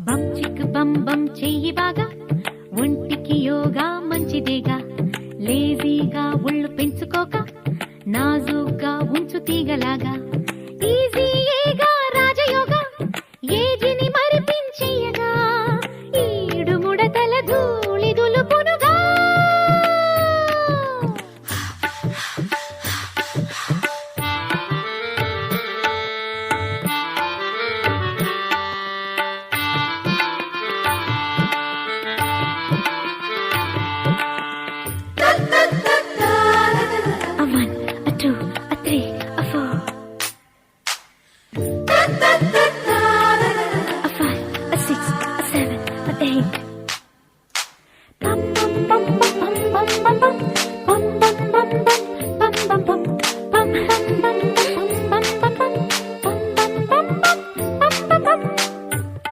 బం చిక్ బం బం చెయ్యి బాగా, ఒంటికి యోగా మంచిదేగా. లేజీగా ఒళ్ళు పెంచుకోక, నాజూగా ఉంచు తీగలాగా. ఈజీగా